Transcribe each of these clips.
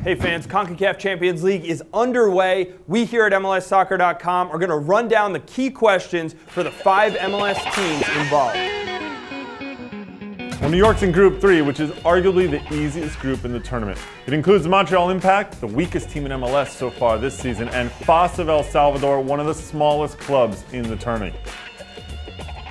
Hey fans, CONCACAF Champions League is underway. We here at MLSsoccer.com are going to run down the key questions for the 5 MLS teams involved. Well, New York's in Group 3, which is arguably the easiest group in the tournament. It includes the Montreal Impact, the weakest team in MLS so far this season, and FAS of El Salvador, one of the smallest clubs in the tournament.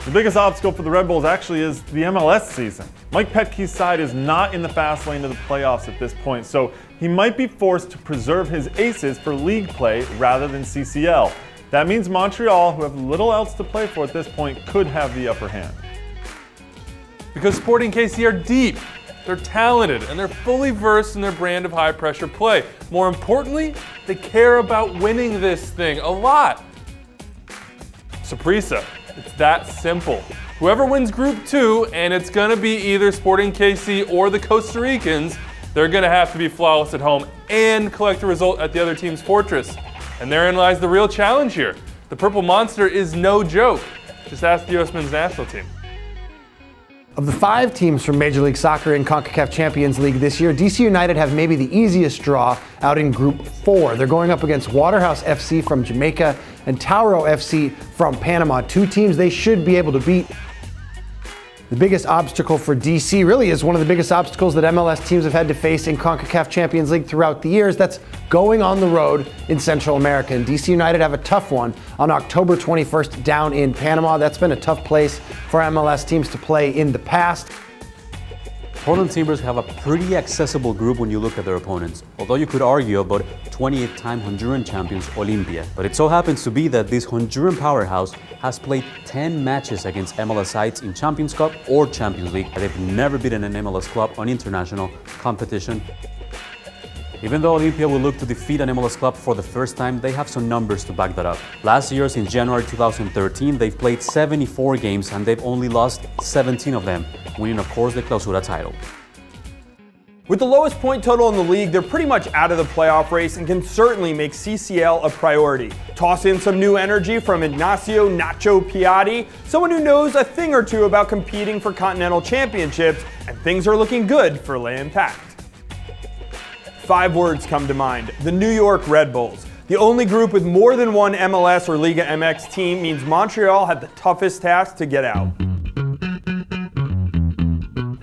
The biggest obstacle for the Red Bulls actually is the MLS season. Mike Petke's side is not in the fast lane to the playoffs at this point, so he might be forced to preserve his aces for league play rather than CCL. That means Montreal, who have little else to play for at this point, could have the upper hand. Because Sporting KC are deep, they're talented, and they're fully versed in their brand of high-pressure play. More importantly, they care about winning this thing a lot. Saprissa, it's that simple. Whoever wins Group 2, and it's gonna be either Sporting KC or the Costa Ricans, they're gonna have to be flawless at home and collect a result at the other team's fortress. And therein lies the real challenge here. The Purple Monster is no joke. Just ask the US men's national team. Of the 5 teams from Major League Soccer in CONCACAF Champions League this year, DC United have maybe the easiest draw out in Group 4. They're going up against Waterhouse FC from Jamaica and Tauro FC from Panama, 2 teams they should be able to beat. The biggest obstacle for DC really is one of the biggest obstacles that MLS teams have had to face in CONCACAF Champions League throughout the years. That's going on the road in Central America. And DC United have a tough one on October 21st down in Panama. That's been a tough place for MLS teams to play in the past. Portland Timbers have a pretty accessible group when you look at their opponents, although you could argue about 28-time Honduran champions Olimpia. But it so happens to be that this Honduran powerhouse has played 10 matches against MLS sides in Champions Cup or Champions League. They've never beaten an MLS club on international competition. Even though Olimpia will look to defeat an MLS club for the first time, they have some numbers to back that up. Last year, since January 2013, they've played 74 games and they've only lost 17 of them, winning, of course, the Clausura title. With the lowest point total in the league, they're pretty much out of the playoff race and can certainly make CCL a priority. Toss in some new energy from Ignacio Nacho Piatti, someone who knows a thing or two about competing for continental championships, and things are looking good for Le Impact. 5 words come to mind: the New York Red Bulls. The only group with more than one MLS or Liga MX team means Montreal had the toughest task to get out.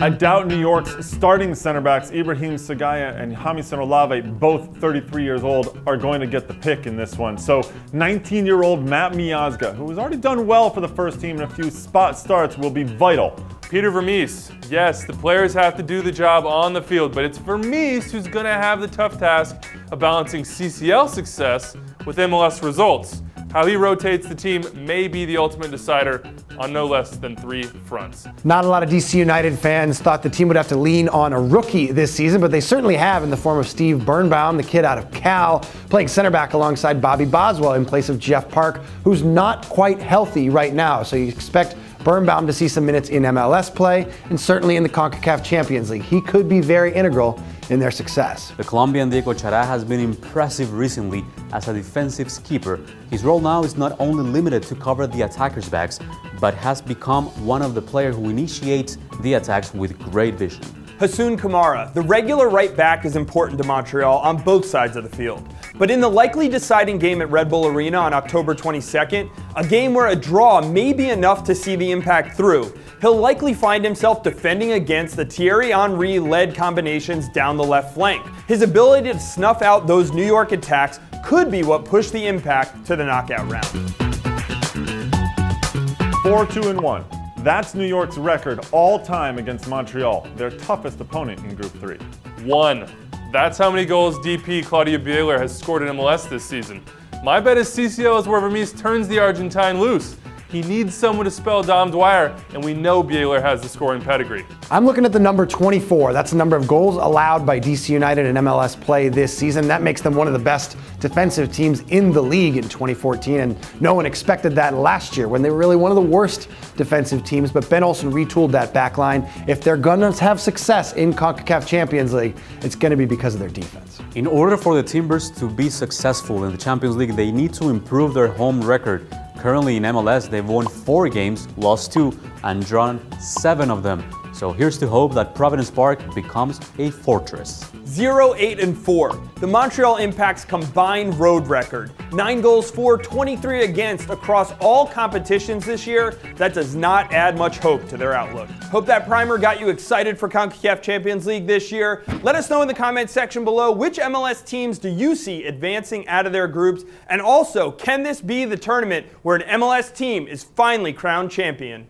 I doubt New York's starting center backs Ibrahim Sagaya and Jamison Olave, both 33 years old, are going to get the pick in this one. So 19-year-old Matt Miazga, who has already done well for the first team in a few spot starts, will be vital. Peter Vermees. Yes, the players have to do the job on the field, but it's Vermees who's going to have the tough task of balancing CCL success with MLS results. How he rotates the team may be the ultimate decider on no less than 3 fronts. Not a lot of DC United fans thought the team would have to lean on a rookie this season, but they certainly have in the form of Steve Birnbaum, the kid out of Cal, playing center back alongside Bobby Boswell in place of Jeff Park, who's not quite healthy right now. So you expect Birnbaum to see some minutes in MLS play and certainly in the CONCACAF Champions League. He could be very integral in their success. The Colombian Diego Chará has been impressive recently as a defensive keeper. His role now is not only limited to cover the attackers' backs, but has become one of the players who initiates the attacks with great vision. Hassoun Kamara, the regular right back, is important to Montreal on both sides of the field. But in the likely deciding game at Red Bull Arena on October 22nd, a game where a draw may be enough to see the Impact through, he'll likely find himself defending against the Thierry Henry-led combinations down the left flank. His ability to snuff out those New York attacks could be what pushed the Impact to the knockout round. 4-2-1. That's New York's record all-time against Montreal, their toughest opponent in Group 3. 1. That's how many goals DP Claudio Bieler has scored in MLS this season. My bet is CCL is where Vermees turns the Argentine loose. He needs someone to spell Dom Dwyer, and we know Bieler has the scoring pedigree. I'm looking at the number 24. That's the number of goals allowed by DC United in MLS play this season. That makes them one of the best defensive teams in the league in 2014, and no one expected that last year when they were really one of the worst defensive teams, but Ben Olsen retooled that back line. If they're gonna have success in CONCACAF Champions League, it's gonna be because of their defense. In order for the Timbers to be successful in the Champions League, they need to improve their home record. Currently in MLS, they've won 4 games, lost 2, and drawn 7 of them. So here's to hope that Providence Park becomes a fortress. 0-8-4, the Montreal Impact's combined road record. 9 goals for, 23 against across all competitions this year. That does not add much hope to their outlook. Hope that primer got you excited for CONCACAF Champions League this year. Let us know in the comments section below, which MLS teams do you see advancing out of their groups? And also, can this be the tournament where an MLS team is finally crowned champion?